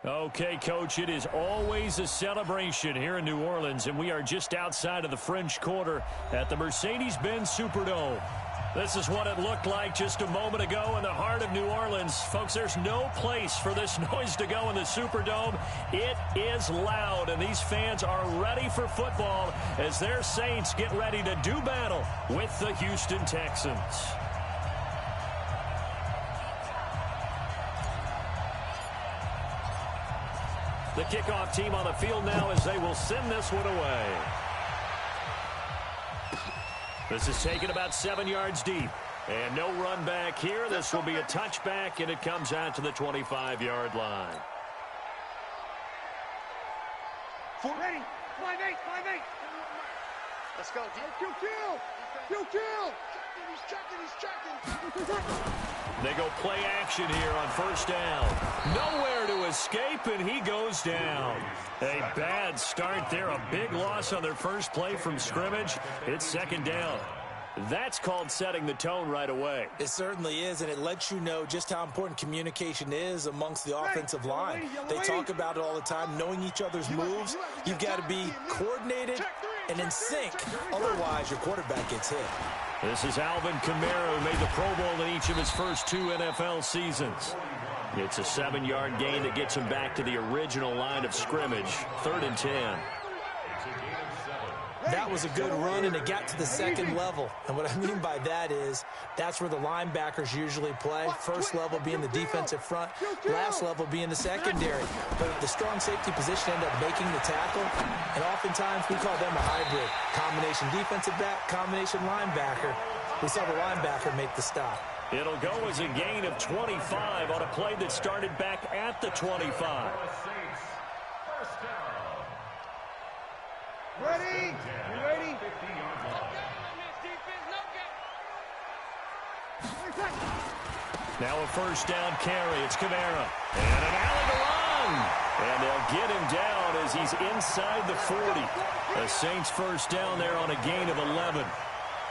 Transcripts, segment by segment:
Okay, Coach, it is always a celebration here in New Orleans, and we are just outside of the French Quarter at the Mercedes-Benz Superdome. This is what it looked like just a moment ago in the heart of New Orleans. Folks, there's no place for this noise to go in the Superdome. It is loud, and these fans are ready for football as their Saints get ready to do battle with the Houston Texans. The kickoff team on the field now as they will send this one away. This is taken about 7 yards deep. And no run back here. This will be a touchback, and it comes out to the 25-yard line. Ready. 5-8, 5-8. Let's go. Kill. He's checking. They go play action here on first down. Nowhere to escape, and he goes down. A bad start there. A big loss on their first play from scrimmage. It's second down. That's called setting the tone right away. It certainly is, and it lets you know just how important communication is amongst the offensive line. They talk about it all the time, knowing each other's moves. You've got to be coordinated and in sync. Otherwise, your quarterback gets hit. This is Alvin Kamara, who made the Pro Bowl in each of his first 2 NFL seasons. It's a 7-yard gain that gets him back to the original line of scrimmage. 3rd and 10. That was a good run, and it got to the second level. And what I mean by that is that's where the linebackers usually play. First level being the defensive front, last level being the secondary. But the strong safety position ended up making the tackle, and oftentimes we call them a hybrid. Combination defensive back, combination linebacker. We saw the linebacker make the stop. It'll go as a gain of 25 on a play that started back at the 25. Ready? You ready? Now a first down carry. It's Kamara. And an alley to run. And they'll get him down as he's inside the 40. The Saints first down there on a gain of 11.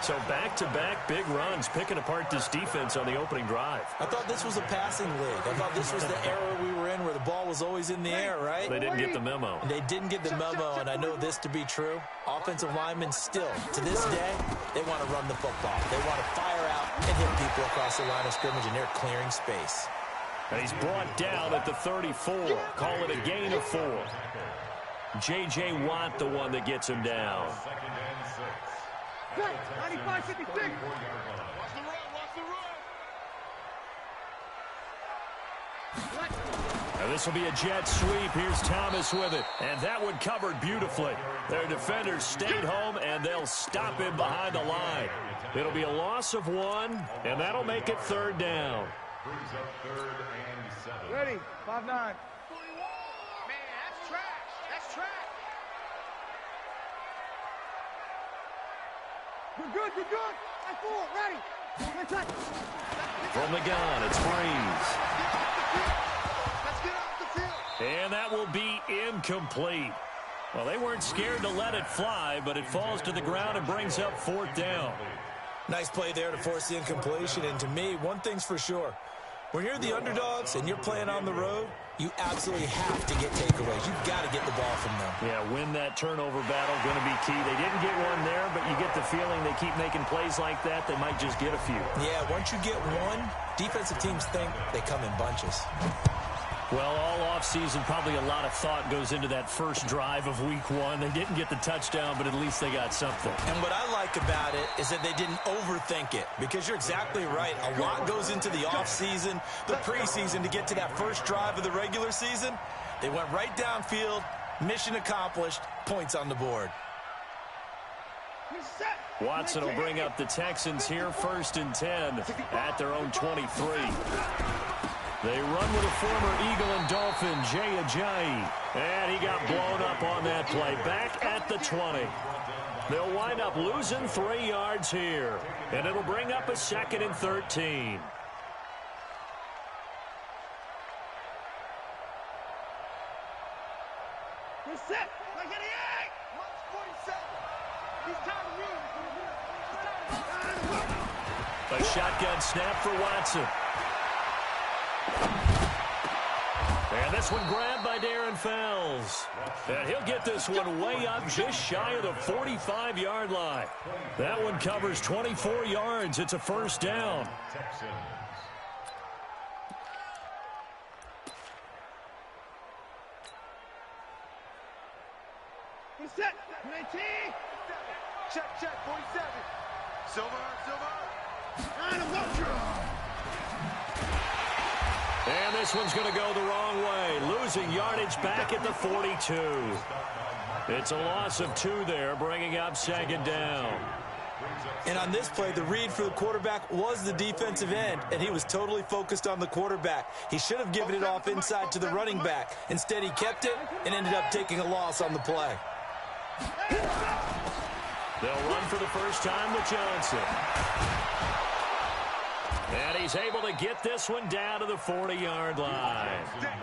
So back-to-back big runs, picking apart this defense on the opening drive. I thought this was a passing league. I thought this was the era we were in where the ball was always in the air, right? They didn't get the memo. They didn't get the memo, and I know this to be true. Offensive linemen still, to this day, they want to run the football. They want to fire out and hit people across the line of scrimmage, and they're clearing space. And he's brought down at the 34. Call it a gain of 4. J.J. Watt, the one that gets him down. 95, 56. Watch the run. Now this will be a jet sweep. Here's Thomas with it. And that one covered beautifully. Their defenders stayed home, and they'll stop him behind the line. It'll be a loss of 1, and that'll make it 3rd down. Ready? 5-9. Man, that's trash. That's trash. You're good. I full. Ready? From the gun, it's Breeze. Let's get off the field. And that will be incomplete. Well, they weren't scared to let it fly, but it falls to the ground and brings up 4th down. Nice play there to force the incompletion, and to me, one thing's for sure. When you're the underdogs and you're playing on the road, you absolutely have to get takeaways. You've got to get the ball from them. Yeah, win that turnover battle, going to be key. They didn't get one there, but you get the feeling they keep making plays like that, they might just get a few. Yeah, once you get one, defensive teams think they come in bunches. Well, all offseason, probably a lot of thought goes into that first drive of week 1. They didn't get the touchdown, but at least they got something. And what I like about it is that they didn't overthink it, because you're exactly right. A lot goes into the offseason, the preseason to get to that first drive of the regular season. They went right downfield, mission accomplished, points on the board. Watson will bring up the Texans here, 1st and 10 at their own 23. They run with a former Eagle and Dolphin, Jay Ajayi. And he got blown up on that play. Back at the 20. They'll wind up losing 3 yards here. And it'll bring up a 2nd and 13. You're set. A shotgun snap for Watson. And And this one grabbed by Darren Fells. And he'll get this one way up just shy of the 45-yard line. That one covers 24 yards. It's a first down. Set. 19. Check, 47. Silver. And this one's going to go the wrong way, losing yardage back at the 42. It's a loss of 2 there, bringing up second down. And on this play, the read for the quarterback was the defensive end, and he was totally focused on the quarterback. He should have given it off inside to the running back. Instead, he kept it and ended up taking a loss on the play. They'll run for the first time with Johnson. And he's able to get this one down to the 40-yard line.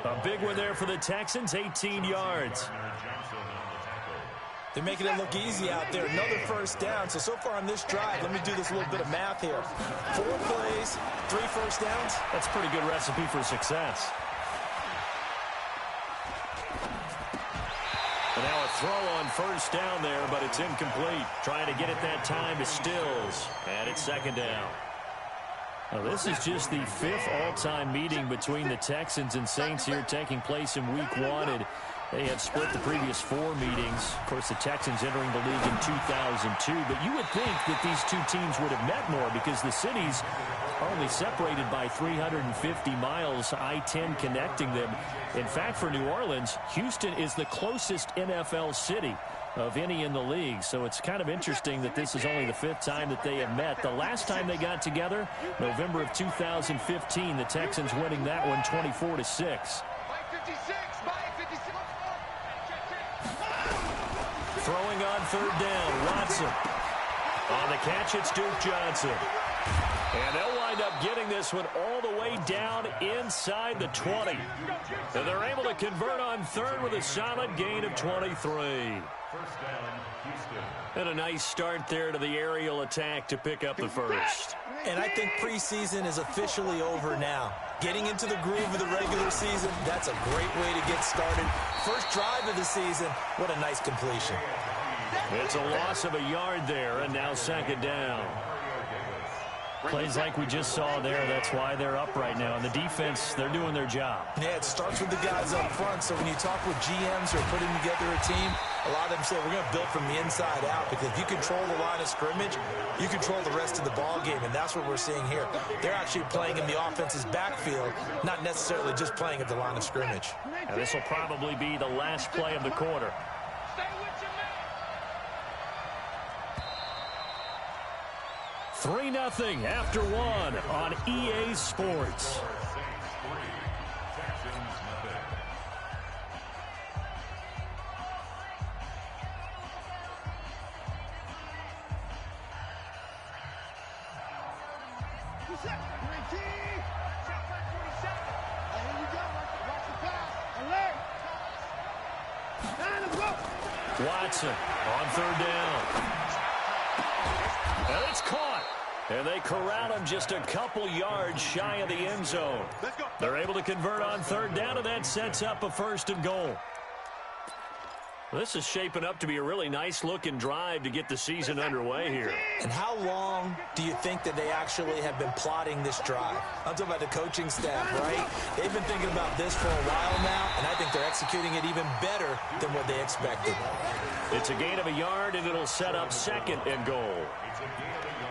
A big one there for the Texans, 18 yards. They're making it look easy out there. Another first down. So far on this drive, let me do this little bit of math here. 4 plays, 3 first downs. That's a pretty good recipe for success. And now a throw on first down there, but it's incomplete. Trying to get it that time to Stills. And it's second down. Now, this is just the 5th all-time meeting between the Texans and Saints here, taking place in Week 1. And they had split the previous 4 meetings. Of course, the Texans entering the league in 2002. But you would think that these two teams would have met more because the cities are only separated by 350 miles, I-10 connecting them. In fact, for New Orleans, Houston is the closest NFL city of any in the league. So it's kind of interesting that this is only the 5th time that they have met. The last time they got together, November of 2015, the Texans winning that one 24-6. Throwing on third down, Watson. On the catch, it's Duke Johnson. And they'll wind up getting this one all the way down inside the 20. And they're able to convert on third with a solid gain of 23. And a nice start there to the aerial attack to pick up the first. And I think preseason is officially over now. Getting into the groove of the regular season, that's a great way to get started. First drive of the season, what a nice completion. It's a loss of a yard there, and now second down. Plays like we just saw there, that's why they're up right now. And the defense, they're doing their job. Yeah, it starts with the guys up front. So when you talk with GMs who are putting together a team, a lot of them say we're going to build from the inside out, because if you control the line of scrimmage, you control the rest of the ball game, and that's what we're seeing here. They're actually playing in the offense's backfield, not necessarily just playing at the line of scrimmage. And this will probably be the last play of the quarter. 3-0 after 1 on EA Sports. Watson on third down. And it's caught. And they corral him just a couple yards shy of the end zone. They're able to convert on third down, and that sets up a first and goal. This is shaping up to be a really nice-looking drive to get the season underway here. And how long do you think that they actually have been plotting this drive? I'm talking about the coaching staff, right? They've been thinking about this for a while now, and I think they're executing it even better than what they expected. It's a gain of a yard, and it'll set up second and goal.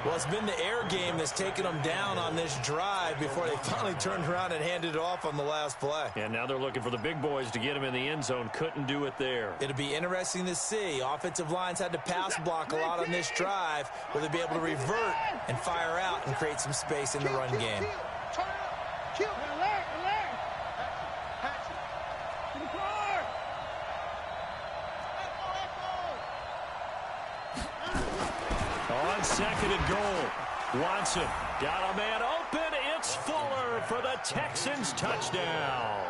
Well, it's been the air game that's taken them down on this drive before they finally turned around and handed it off on the last play. And now they're looking for the big boys to get him in the end zone. Couldn't do it there. It'll be interesting to see. Offensive lines had to pass block a lot on this drive. Will they be able to revert and fire out and create some space in the run game? On second and goal, Watson got a man open. It's Fuller for the Texans touchdown.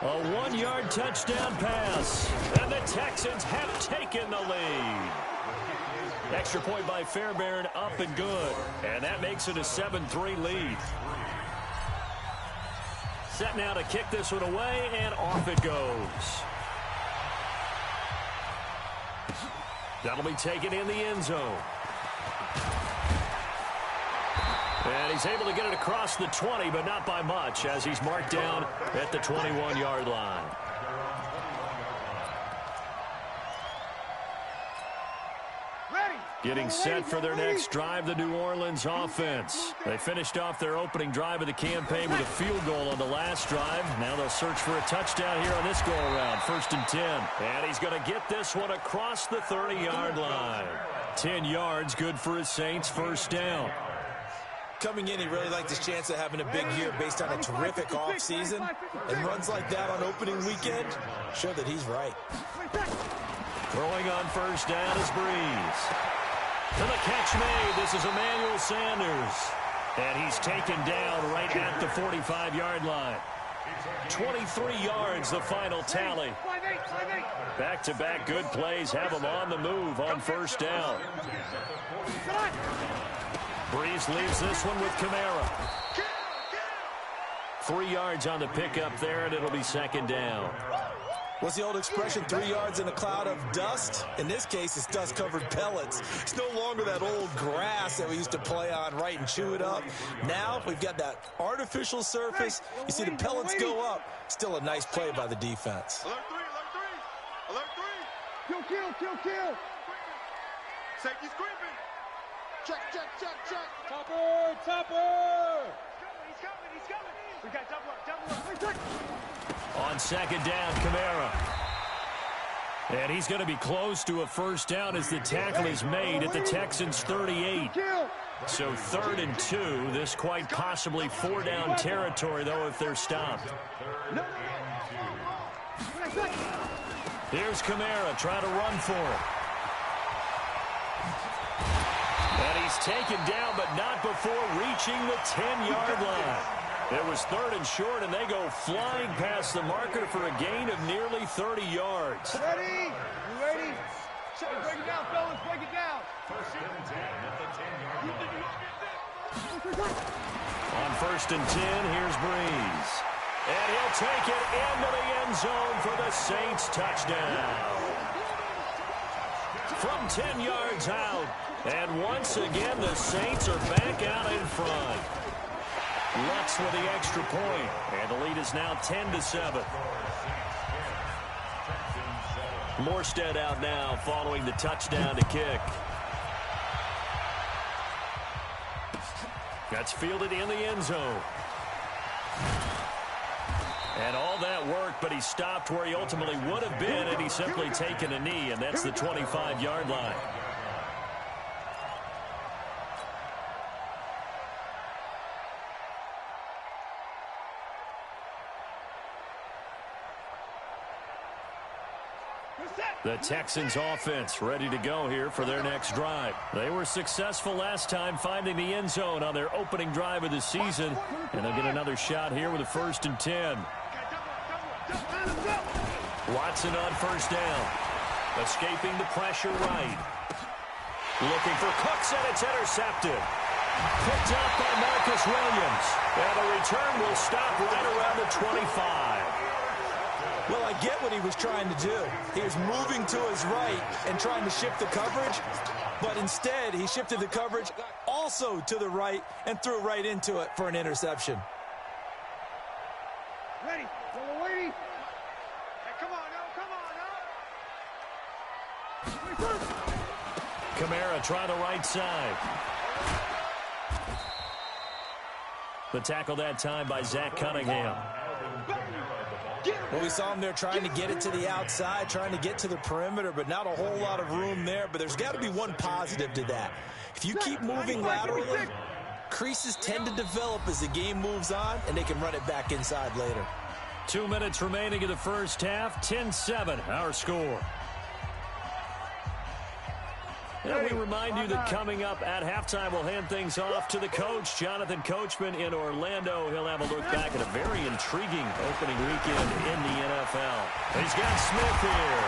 A 1-yard touchdown pass, and the Texans have taken the lead. Extra point by Fairbairn, up and good, and that makes it a 7-3 lead. set now to kick this one away, and off it goes. That'll be taken in the end zone. And he's able to get it across the 20, but not by much, as he's marked down at the 21-yard line. Getting set for their next drive, the New Orleans offense. They finished off their opening drive of the campaign with a field goal on the last drive. Now they'll search for a touchdown here on this go-around, 1st and 10. And he's going to get this one across the 30-yard line. 10 yards, good for his Saints, first down. Coming in, he really liked his chance of having a big year based on a terrific offseason. And runs like that on opening weekend show that he's right. Throwing on first down is Breeze. And the catch made. This is Emmanuel Sanders. And he's taken down right at the 45-yard line. 23 yards, the final tally. Back-to-back good plays have him on the move on first down. Breeze leaves this one with Kamara. 3 yards on the pickup there, and it'll be second down. What's the old expression, 3 yards in a cloud of dust? In this case, it's dust-covered pellets. It's no longer that old grass that we used to play on, right, and chew it up. Now we've got that artificial surface. You see the pellets go up. Still a nice play by the defense. Alert three, alert three, alert three. Kill. Safety's creeping. Check. Topper. He's coming. We got double up. On second down, Kamara. And he's going to be close to a first down as the tackle is made at the Texans' 38. So 3rd and 2. This quite possibly 4-down territory, though, if they're stopped. Here's Kamara trying to run for it. And he's taken down, but not before reaching the 10-yard line. It was 3rd and short, and they go flying past the marker for a gain of nearly 30 yards. Ready? You ready? Break it down, fellas. Break it down. On 1st and 10, here's Breeze. And he'll take it into the end zone for the Saints touchdown. From 10 yards out. And once again, the Saints are back out in front. Lutz with the extra point, and the lead is now 10-7. Morstead out now following the touchdown to kick. That's fielded in the end zone. And all that work, but he stopped where he ultimately would have been, and he's simply taken a knee, and that's the 25-yard line. The Texans offense ready to go here for their next drive. They were successful last time finding the end zone on their opening drive of the season. And they'll get another shot here with a 1st and 10. Watson on first down. Escaping the pressure right. Looking for Cooks, and it's intercepted. Picked up by Marcus Williams. And the return will stop right around the 25. Well, I get what he was trying to do. He was moving to his right and trying to shift the coverage, but instead he shifted the coverage also to the right and threw right into it for an interception. Ready? Lady. Hey, come on now. Kamara trying the right side. The tackle that time by Zach Cunningham. Well, we saw him there trying to get it to the outside, trying to get to the perimeter, but not a whole lot of room there. But there's got to be one positive to that. If you keep moving laterally, creases tend to develop as the game moves on, and they can run it back inside later. 2 minutes remaining in the first half. 10-7, our score. And we remind you that coming up at halftime, we'll hand things off to the coach, Jonathan Coachman in Orlando. He'll have a look back at a very intriguing opening weekend in the NFL. He's got Smith here.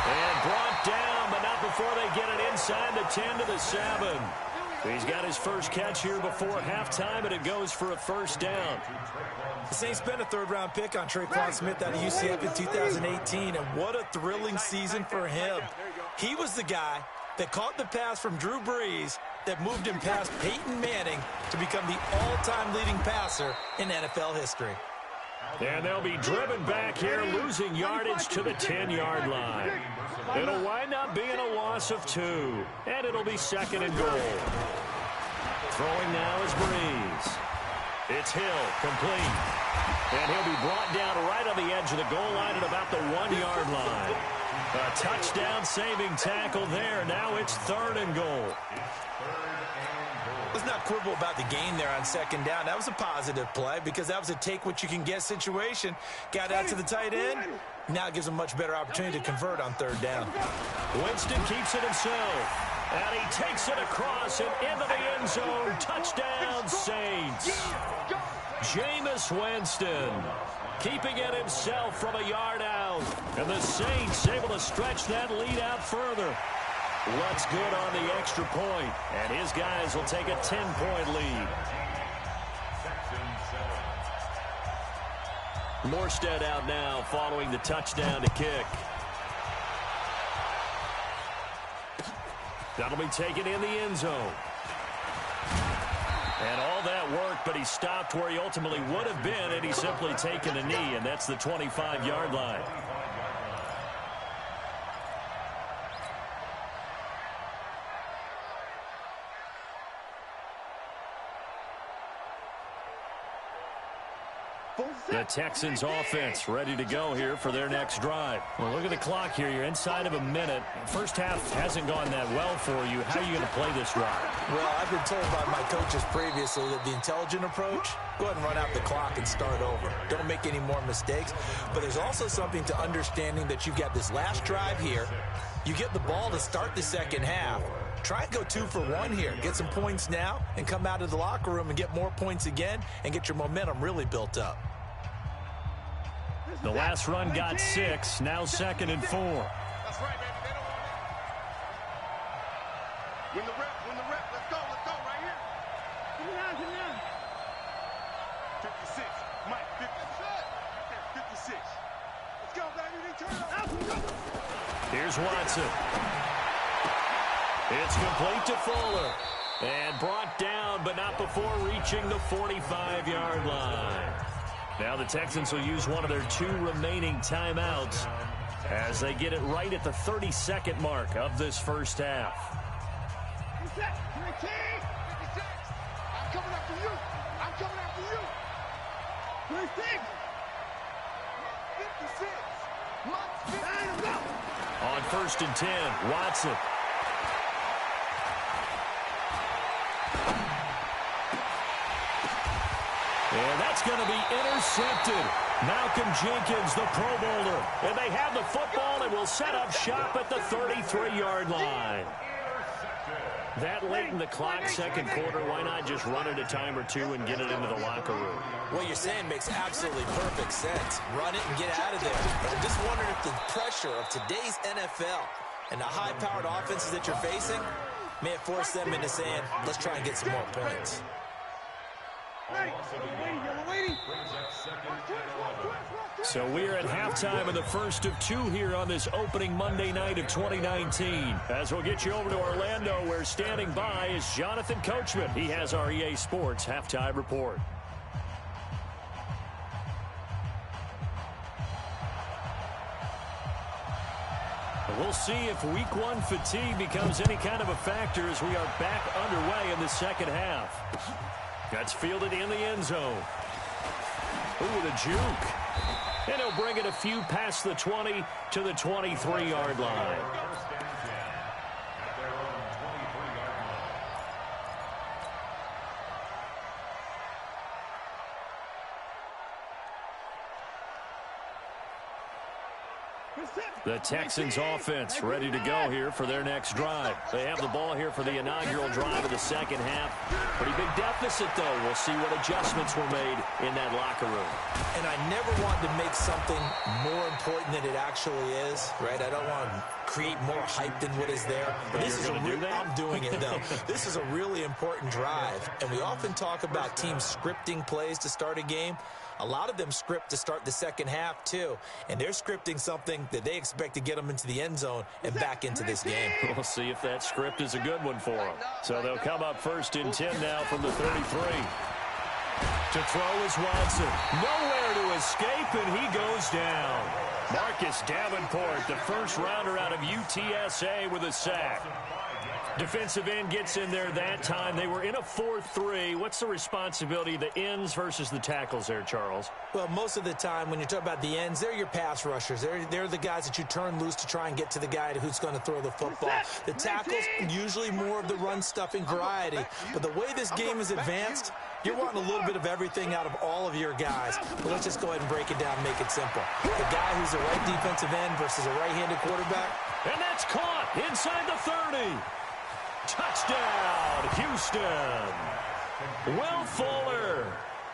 And brought down, but not before they get it inside the 10 to the 7. He's got his first catch here before halftime, and it goes for a first down. The Saints spent a third-round pick on Traquan Smith out of UCF in 2018, and what a thrilling season for him. He was the guy that caught the pass from Drew Brees that moved him past Peyton Manning to become the all-time leading passer in NFL history. And they'll be driven back here, losing yardage to the 10-yard line. It'll wind up being a loss of 2, and it'll be second and goal. Throwing now is Brees. It's Hill, complete. And he'll be brought down right on the edge of the goal line at about the 1-yard line. A touchdown-saving tackle there. Now it's third and goal. Let's not quibble about the gain there on second down. That was a positive play because that was a take-what-you-can-get situation. Got out to the tight end. Now it gives him a much better opportunity to convert on third down. Winston keeps it himself. And he takes it across and into the end zone. Touchdown, Saints. Jameis Winston keeping it himself from a yard out. And the Saints able to stretch that lead out further. What's good on the extra point, and his guys will take a 10-point lead. Morstead out now following the touchdown to kick. That'll be taken in the end zone. And all that work, but he stopped where he ultimately would have been, and he's simply taken a knee, and that's the 25-yard line. The Texans offense ready to go here for their next drive. Well, look at the clock here. You're inside of a minute. First half hasn't gone that well for you. How are you going to play this drive? Well, I've been told by my coaches previously that the intelligent approach, go ahead and run out the clock and start over. Don't make any more mistakes. But there's also something to understanding that you've got this last drive here. You get the ball to start the second half. Try and go 2 for 1 here. Get some points now and come out of the locker room and get more points again and get your momentum really built up. The last run got 6, now second and 4. That's right, baby. They don't want that. Win the rep. Let's go right here. Get it down. 56. Mike, 56. Let's go, baby. They turn it out. Here's Watson. It's complete to Fuller. And brought down, but not before reaching the 45-yard line. Now the Texans will use one of their 2 remaining timeouts as they get it right at the 32nd mark of this first half. 56. I'm coming after you. 56. 56. Time to go. On 1st and 10, Watson. And that's going to be intercepted. Malcolm Jenkins, the Pro Bowler. And they have the football and will set up shop at the 33-yard line. That late in the clock, second quarter, why not just run it a time or 2 and get it into the locker room? What you're saying makes absolutely perfect sense. Run it and get out of there. But I'm just wondering if the pressure of today's NFL and the high-powered offenses that you're facing may have forced them into saying, let's try and get some more points. So we're at halftime of the first of 2 here on this opening Monday night of 2019. As we'll get you over to Orlando, where standing by is Jonathan Coachman. He has our EA Sports halftime report. We'll see if week 1 fatigue becomes any kind of a factor as we are back underway in the second half. That's fielded in the end zone. Ooh, the juke. And he'll bring it a few past the 20 to the 23-yard line. The Texans offense ready to go here for their next drive. They have the ball here for the inaugural drive of the second half. Pretty big deficit, though. We'll see what adjustments were made in that locker room. And I never want to make something more important than it actually is, right? I don't want to create more hype than what is there. But this is I'm doing it, though. This is a really important drive, and we often talk about teams scripting plays to start a game. A lot of them script to start the second half, too, and they're scripting something that they expect to get them into the end zone and back into this game. We'll see if that script is a good one for them. So they'll come up 1st and 10 now from the 33. To throw is Watson. Nowhere to escape, and he goes down. Marcus Davenport, the first rounder out of UTSA, with a sack. Defensive end gets in there that time. They were in a 4-3. What's the responsibility of the ends versus the tackles there, Charles? Well, most of the time when you talk about the ends, they're your pass rushers. They're the guys that you turn loose to try and get to the guy who's going to throw the football. The tackles, usually more of the run-stuffing variety. But the way this game is advanced, you're wanting a little bit of everything out of all of your guys. But let's just go ahead and break it down and make it simple. The guy who's a right defensive end versus a right-handed quarterback. And that's caught inside the 30. Touchdown, Houston. Will Fuller,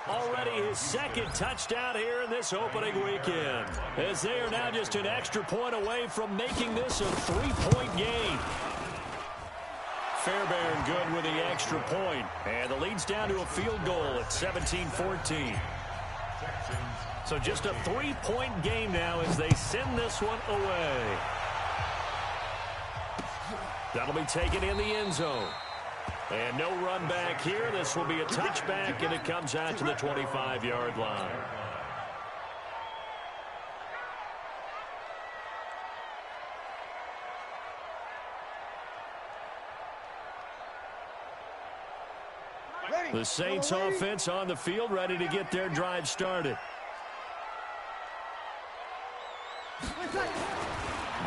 already his second touchdown here in this opening weekend, as they are now just an extra point away from making this a 3-point game. Fairbairn good with the extra point, and the lead's down to a field goal at 17-14. So just a 3-point game now as they send this one away. That'll be taken in the end zone. And no run back here. This will be a touchback, and it comes out to the 25-yard line. The Saints offense on the field, ready to get their drive started.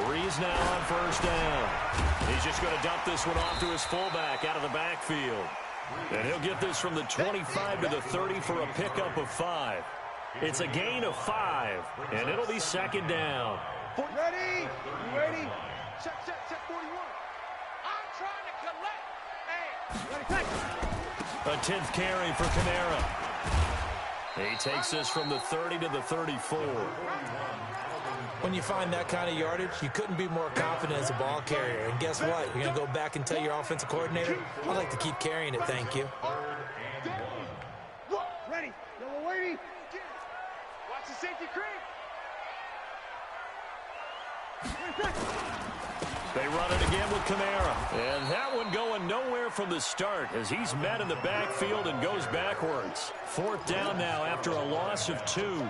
Breeze now on first down. He's just going to dump this one off to his fullback out of the backfield. And he'll get this from the 25 to the 30 for a pickup of 5. It's a gain of 5, and it'll be second down. Ready? You ready? Check 41. I'm trying to collect. Hey. Ready, take. A 10th carry for Kamara. He takes this from the 30 to the 34. When you find that kind of yardage, you couldn't be more confident as a ball carrier. And guess what? You're going to go back and tell your offensive coordinator, I'd like to keep carrying it, thank you. Ready? Double waiting. Watch the safety creep. They run it again with Kamara. And that one going nowhere from the start as he's met in the backfield and goes backwards. 4th down now after a loss of 2.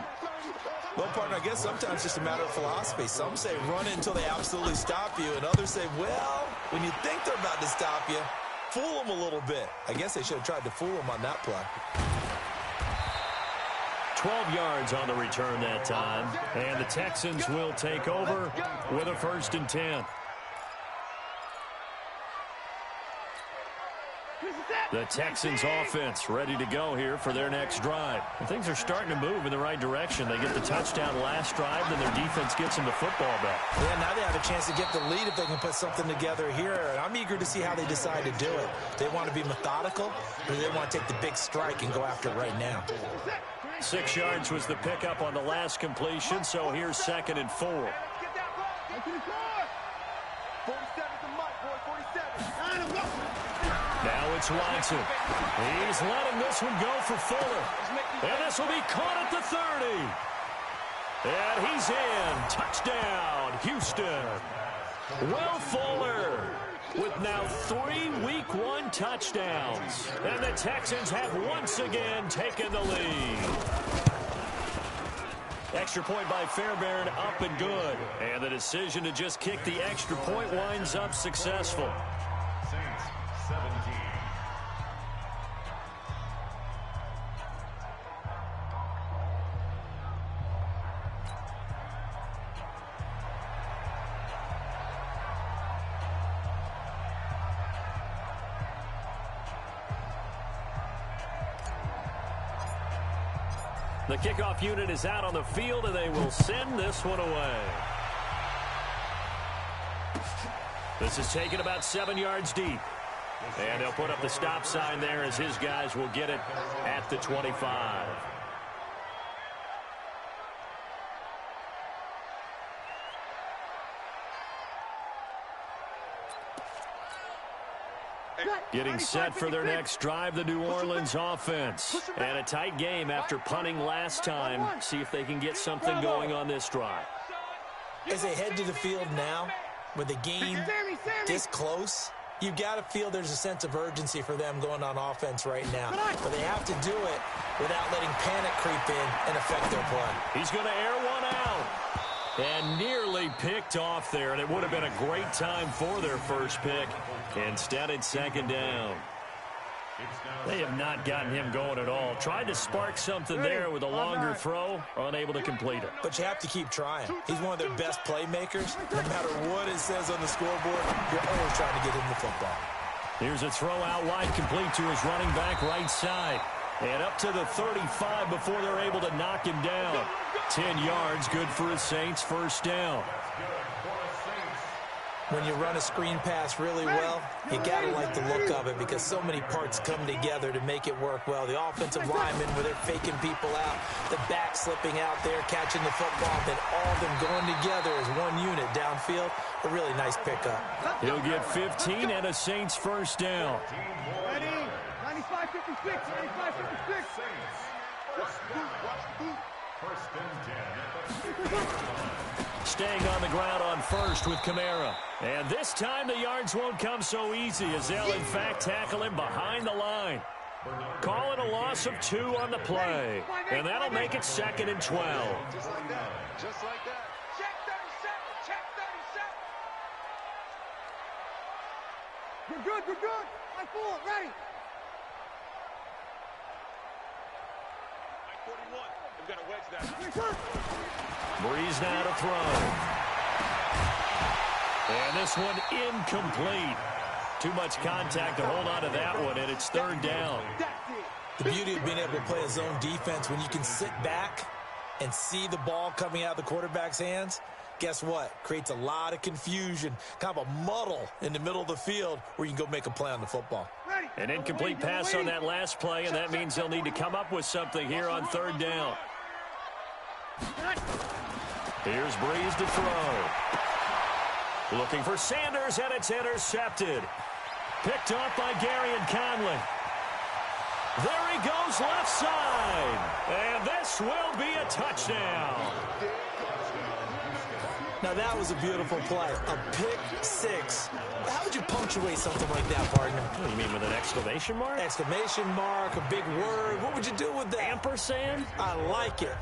Well, partner, I guess sometimes it's just a matter of philosophy. Some say run it until they absolutely stop you, and others say, well, when you think they're about to stop you, fool them a little bit. I guess they should have tried to fool them on that play. 12 yards on the return that time, and the Texans will take over with a 1st and 10. The Texans offense ready to go here for their next drive. And things are starting to move in the right direction. They get the touchdown last drive, then their defense gets them the football back. Yeah, now they have a chance to get the lead if they can put something together here. And I'm eager to see how they decide to do it. They want to be methodical, or they want to take the big strike and go after it right now. 6 yards was the pickup on the last completion, so here's 2nd and 4. Get that ball. 47's the mic, boy. 47. Now it's Watson. He's letting this one go for Fuller. And this will be caught at the 30. And he's in. Touchdown, Houston. Will Fuller with now 3 Week 1 touchdowns. And the Texans have once again taken the lead. Extra point by Fairbairn, up and good. And the decision to just kick the extra point winds up successful. Saints 17. The kickoff unit is out on the field, and they will send this one away. This is taken about 7 yards deep. And they'll put up the stop sign there as his guys will get it at the 25. Getting set for their next drive, the New Orleans offense. And a tight game after punting last time. See if they can get something going on this drive. As they head to the field now, with the game this close, you've got to feel there's a sense of urgency for them going on offense right now. But they have to do it without letting panic creep in and affect their play. He's going to air one out. And nearly picked off there, and it would have been a great time for their first pick. Instead, it's second down. They have not gotten him going at all. Tried to spark something there with a longer throw, unable to complete it. But you have to keep trying. He's one of their best playmakers. No matter what it says on the scoreboard, you're always trying to get him the football. Here's a throw out wide, complete to his running back right side. And up to the 35 before they're able to knock him down. 10 yards, good for a Saints first down. When you run a screen pass really well, you got to like the look of it because so many parts come together to make it work well. The offensive linemen, where they're faking people out, the back slipping out there, catching the football, then all of them going together as one unit downfield. A really nice pickup. He'll get 15 and a Saints first down. Ready? 95-56, 95-56. First and 10. Staying on the ground on first with Kamara. And this time the yards won't come so easy as they'll in fact tackle him behind the line. Call it a loss of 2 on the play. And that'll make it second and 12. Just like that. Just like that. Check 37. Check 37. You're good, you're good. I full, ready. 41. We've got to wedge that. Breeze now to throw. And this one incomplete. Too much contact to hold on to that one, and it's third down. The beauty of being able to play a zone defense when you can sit back and see the ball coming out of the quarterback's hands, guess what? Creates a lot of confusion, kind of a muddle in the middle of the field where you can go make a play on the football. An incomplete pass on that last play, and that means they'll need to come up with something here on third down. Here's Breeze to throw. Looking for Sanders, and it's intercepted. Picked off by Gary and Conley. There he goes left side. And this will be a touchdown. Now that was a beautiful play. A pick six. How would you punctuate something like that, partner? What do you mean, with an exclamation mark? Exclamation mark, a big word. What would you do with that? Ampersand? I like it.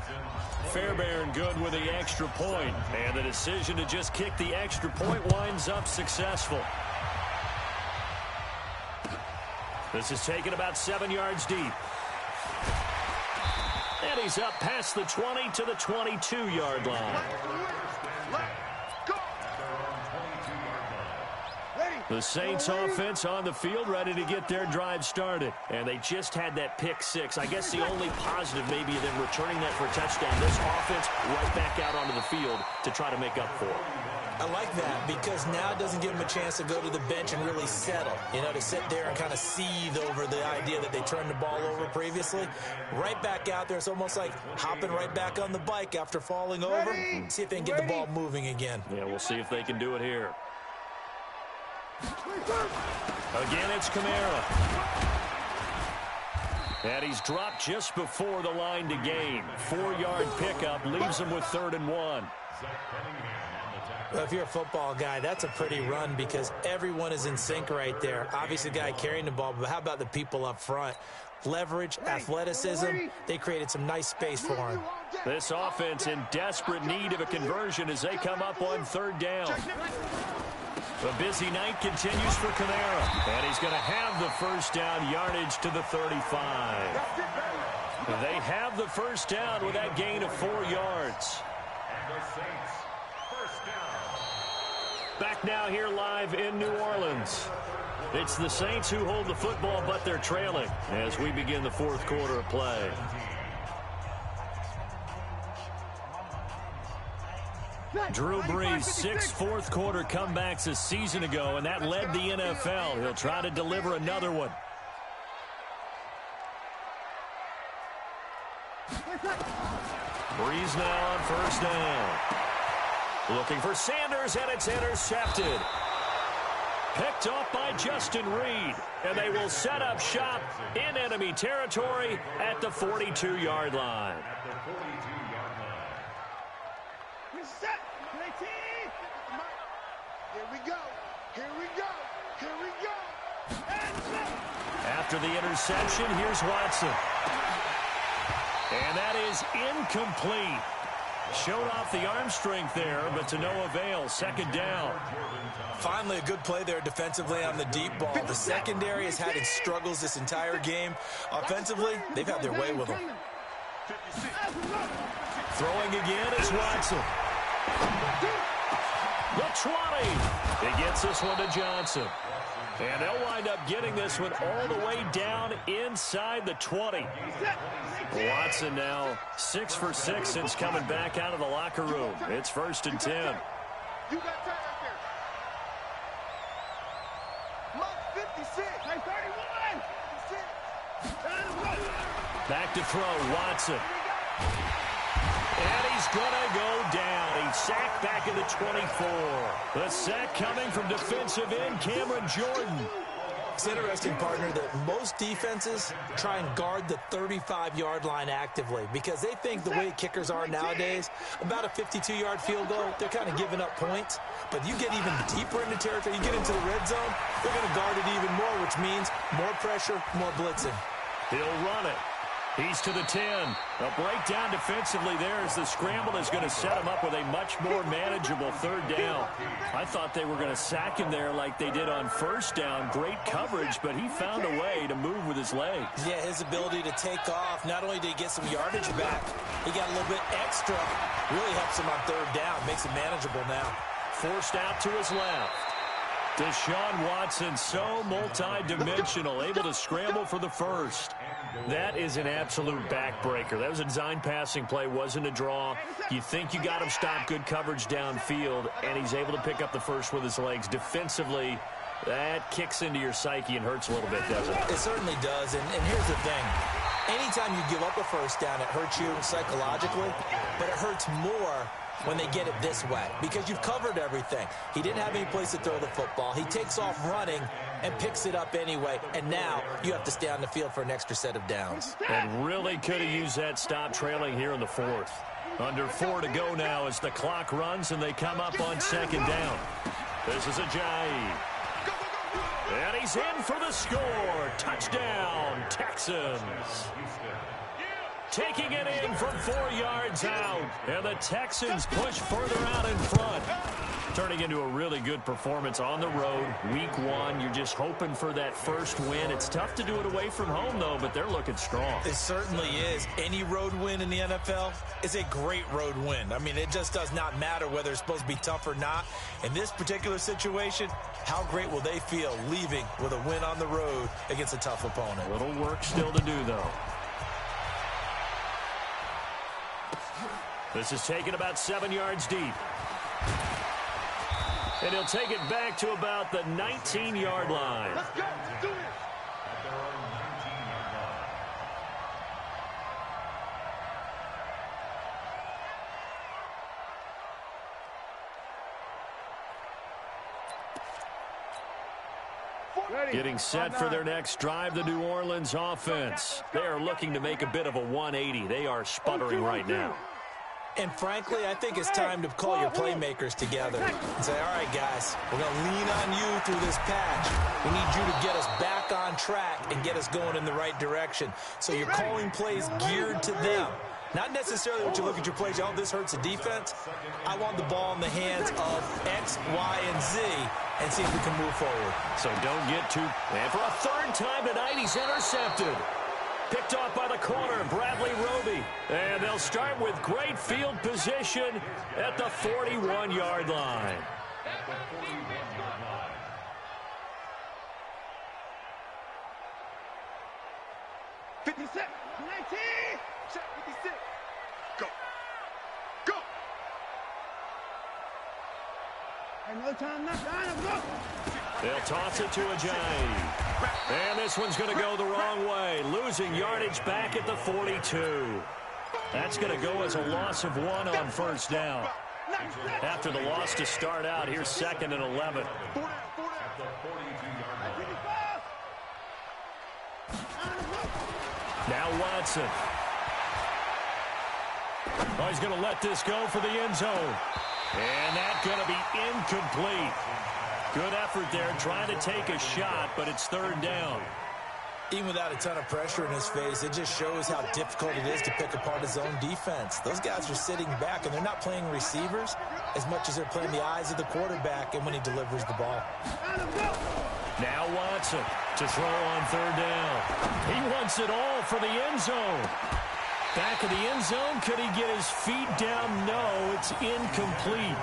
Fairbairn good with the extra point. And the decision to just kick the extra point winds up successful. This is taken about 7 yards deep. And he's up past the 20 to the 22-yard line. The Saints offense on the field ready to get their drive started. And they just had that pick six. I guess the only positive maybe of them returning that for a touchdown. This offense right back out onto the field to try to make up for it. I like that because now it doesn't give them a chance to go to the bench and really settle. You know, to sit there and kind of seethe over the idea that they turned the ball over previously. Right back out there. It's almost like hopping right back on the bike after falling over. See if they can get the ball moving again. Yeah, we'll see if they can do it here. Again, it's Kamara. And he's dropped just before the line to gain. 4-yard pickup leaves him with 3rd and 1. Well, if you're a football guy, that's a pretty run because everyone is in sync right there. Obviously, the guy carrying the ball, but how about the people up front? Leverage, athleticism, they created some nice space for him. This offense in desperate need of a conversion as they come up on 3rd down. The busy night continues for Kamara, and he's going to have the first down yardage to the 35. They have the first down with that gain of 4 yards. Back now here live in New Orleans. It's the Saints who hold the football, but they're trailing as we begin the 4th quarter of play. Drew Brees, 6 fourth-quarter comebacks a season ago, and that led the NFL. He'll try to deliver another one. Brees now on first down. Looking for Sanders, and it's intercepted. Picked off by Justin Reed. And they will set up shop in enemy territory at the 42-yard line. Reset. Play team. Here we go. Here we go. Here we go. After the interception, here's Watson. And that is incomplete. Showed off the arm strength there, but to no avail. Second down. Finally, a good play there defensively on the deep ball. The secondary has had its struggles this entire game. Offensively, they've had their way with them. Throwing again is Watson. The 20. He gets this one to Johnson. And they'll wind up getting this one all the way down inside the 20. Watson now 6 for 6 since coming back out of the locker room. It's 1st and 10. You got time right there. Mark 56. 31. Back to throw, Watson. And he's going to go down. He's sacked back at the 24. The sack coming from defensive end Cameron Jordan. It's interesting, partner, that most defenses try and guard the 35-yard line actively because they think the way kickers are nowadays, about a 52-yard field goal, they're kind of giving up points. But you get even deeper into territory, you get into the red zone, they're going to guard it even more, which means more pressure, more blitzing. He'll run it. He's to the 10. A breakdown defensively there as the scramble is going to set him up with a much more manageable 3rd down. I thought they were going to sack him there like they did on 1st down. Great coverage, but he found a way to move with his legs. Yeah, his ability to take off, not only did he get some yardage back, he got a little bit extra. Really helps him on 3rd down, makes it manageable now. Forced out to his left. Deshaun Watson, so multi-dimensional, able to scramble for the 1st. That is an absolute backbreaker. That was a design passing play, wasn't a draw. You think you got him stopped, good coverage downfield, and he's able to pick up the 1st with his legs. Defensively, that kicks into your psyche and hurts a little bit, doesn't it? It certainly does, and here's the thing. Anytime you give up a 1st down, it hurts you psychologically, but it hurts more when they get it this way because you've covered everything. He didn't have any place to throw the football. He takes off running and picks it up anyway, and now you have to stay on the field for an extra set of downs. And really could have used that stop trailing here in the 4th. Under 4 to go now as the clock runs and they come up on 2nd down. This is Ajayi. And he's in for the score. Touchdown, Texans. Taking it in from 4 yards out. And the Texans push further out in front. Turning into a really good performance on the road. Week 1, you're just hoping for that 1st win. It's tough to do it away from home, though, but they're looking strong. It certainly is. Any road win in the NFL is a great road win. I mean, it just does not matter whether it's supposed to be tough or not. In this particular situation, how great will they feel leaving with a win on the road against a tough opponent? A little work still to do, though. This is taken about 7 yards deep. And he'll take it back to about the 19-yard line. Let's go. Let's do it. Getting set for their next drive, the New Orleans offense. They are looking to make a bit of a 180. They are sputtering right now. And frankly, I think it's time to call your playmakers together and say, all right, guys, we're going to lean on you through this patch. We need you to get us back on track and get us going in the right direction. So you're calling plays geared to them. Not necessarily what you look at your plays, oh, this hurts the defense. I want the ball in the hands of X, Y, and Z and see if we can move forward. So don't get too... And for a 3rd time tonight, he's intercepted. Picked off by the corner, Bradley Roby. And they'll start with great field position at the 41-yard line. 56, 19. Check 56. Go. Go. Another time, not down, go. They'll toss it to Ajayi. And this one's going to go the wrong way. Losing yardage back at the 42. That's going to go as a loss of 1 on 1st down. After the loss to start out, here's 2nd and 11. Now Watson. Oh, he's going to let this go for the end zone. And that's going to be incomplete. Good effort there, trying to take a shot, but it's third down. Even without a ton of pressure in his face, it just shows how difficult it is to pick apart his own defense. Those guys are sitting back, and they're not playing receivers as much as they're playing the eyes of the quarterback and when he delivers the ball. Now Watson to throw on third down. He wants it all for the end zone. Back of the end zone. Could he get his feet down? No, it's incomplete.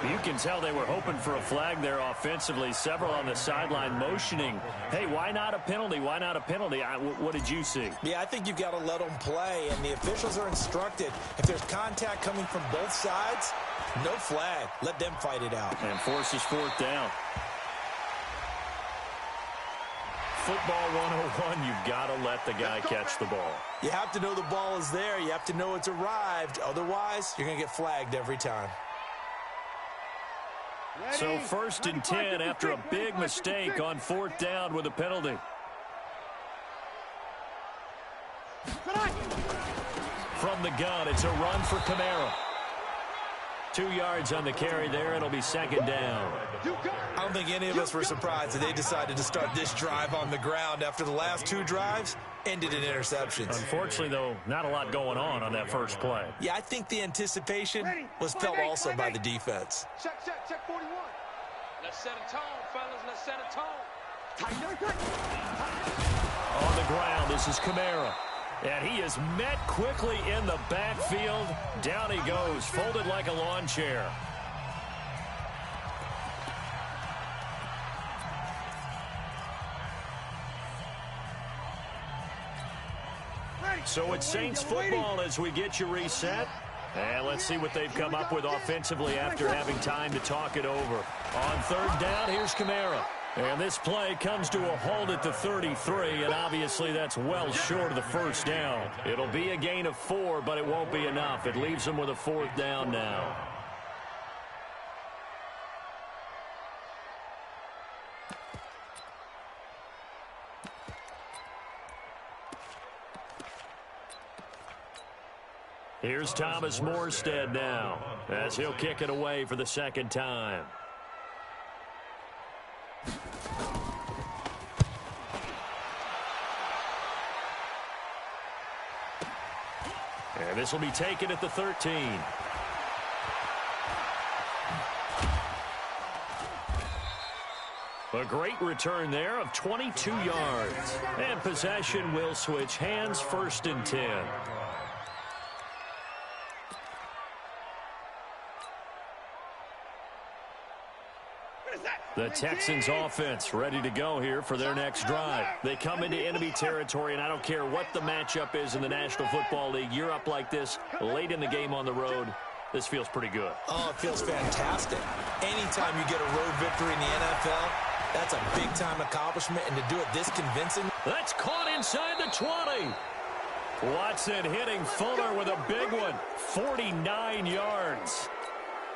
You can tell they were hoping for a flag there offensively. Several on the sideline motioning. Hey, why not a penalty? Why not a penalty? What did you see? Yeah, I think you've got to let them play, and the officials are instructed. If there's contact coming from both sides, no flag. Let them fight it out. And forces fourth down. Football 101, you've got to let the guy catch the ball. You have to know the ball is there. You have to know it's arrived. Otherwise, you're going to get flagged every time. So first and 10 after a big mistake on fourth down with a penalty. From the gun, it's a run for Kamara. 2 yards on the carry there. It'll be second down. I don't think any of us were surprised that they decided to start this drive on the ground after the last 2 drives ended in interceptions. Unfortunately, though, not a lot going on that first play. Yeah, I think the anticipation was felt also by the defense. Check 41. Let's set a tone, fellas. Let's set a tone. On the ground, this is Kamara. And he is met quickly in the backfield. Down he goes, folded like a lawn chair. So it's Saints football as we get you reset. And let's see what they've come up with offensively after having time to talk it over. On third down, here's Kamara. And this play comes to a halt at the 33, and obviously that's well short of the first down. It'll be a gain of 4, but it won't be enough. It leaves them with a fourth down now. Here's Thomas Morstead now, as he'll kick it away for the second time. And this will be taken at the 13. A great return there of 22 yards. And possession will switch hands, first and 10. The Texans offense ready to go here for their next drive. They come into enemy territory, and I don't care what the matchup is in the National Football League. You're up like this late in the game on the road. This feels pretty good. Oh, it feels fantastic. Anytime you get a road victory in the NFL, that's a big-time accomplishment, and to do it this convincing. That's caught inside the 20. Watson hitting Fuller with a big one. 49 yards.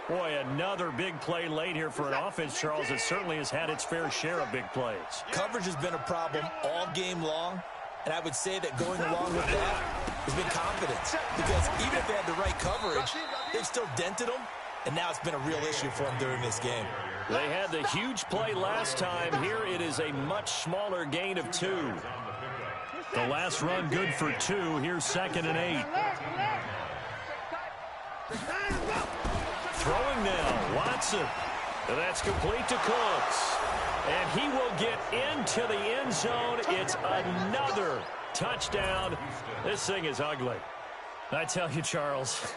Boy, another big play late here for an offense, Charles, that certainly has had its fair share of big plays. Coverage has been a problem all game long, and I would say that going along with that has been confidence. Because even if they had the right coverage, they've still dented them, and now it's been a real issue for them during this game. They had the huge play last time. Here it is a much smaller gain of 2. The last run good for 2. Here's second and 8. Throwing now, Watson. That's complete to Cooks. And he will get into the end zone. It's another touchdown. This thing is ugly. I tell you, Charles,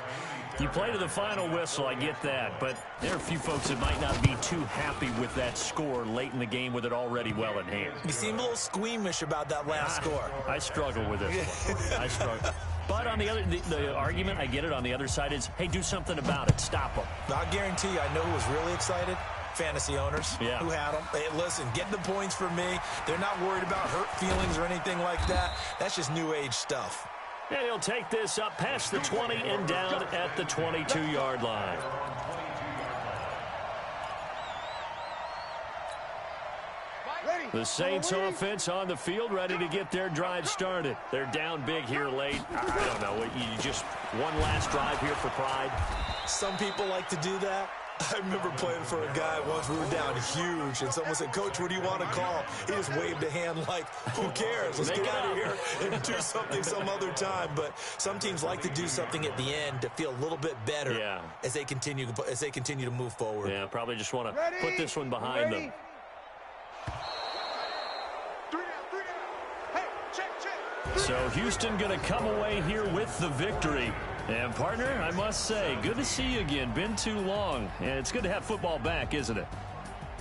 you play to the final whistle, I get that. But there are a few folks that might not be too happy with that score late in the game with it already well in hand. You seem a little squeamish about that last score. I struggle with this one. I struggle. But on the other, the argument, I get it, on the other side is, hey, do something about it. Stop them. I guarantee you, I know who was really excited. Fantasy owners who had them. Hey, listen, get the points for me. They're not worried about hurt feelings or anything like that. That's just new age stuff. And he'll take this up past the 20 and down at the 22-yard line. Ready. The Saints offense on the field, ready to get their drive started. They're down big here late. I don't know. You just one last drive here for pride. Some people like to do that. I remember playing for a guy once. We were down huge, and someone said, "Coach, what do you want to call?" He just waved a hand like, "Who cares? Let's get out of here and do something some other time." But some teams like to do something at the end to feel a little bit better as they continue to move forward. Yeah, probably just want to put this one behind them. So Houston going to come away here with the victory. And, partner, I must say, good to see you again. Been too long. And it's good to have football back, isn't it?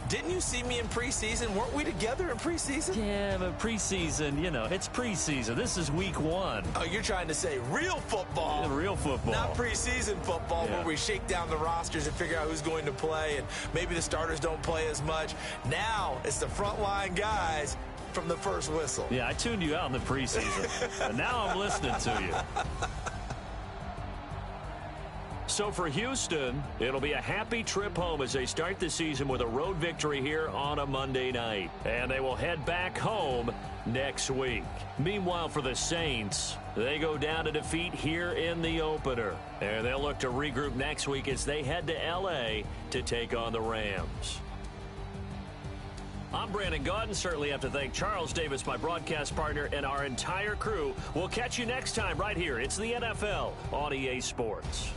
Didn't you see me in preseason? Weren't we together in preseason? Yeah, but preseason, it's preseason. This is week 1. Oh, you're trying to say real football. Yeah, real football. Not preseason football where we shake down the rosters and figure out who's going to play, and maybe the starters don't play as much. Now it's the frontline guys from the first whistle. Yeah, I tuned you out in the preseason. And now I'm listening to you. So for Houston, it'll be a happy trip home as they start the season with a road victory here on a Monday night. And they will head back home next week. Meanwhile, for the Saints, they go down to defeat here in the opener. And they'll look to regroup next week as they head to L.A. to take on the Rams. I'm Brandon Gaudin. Certainly have to thank Charles Davis, my broadcast partner, and our entire crew. We'll catch you next time right here. It's the NFL on EA Sports.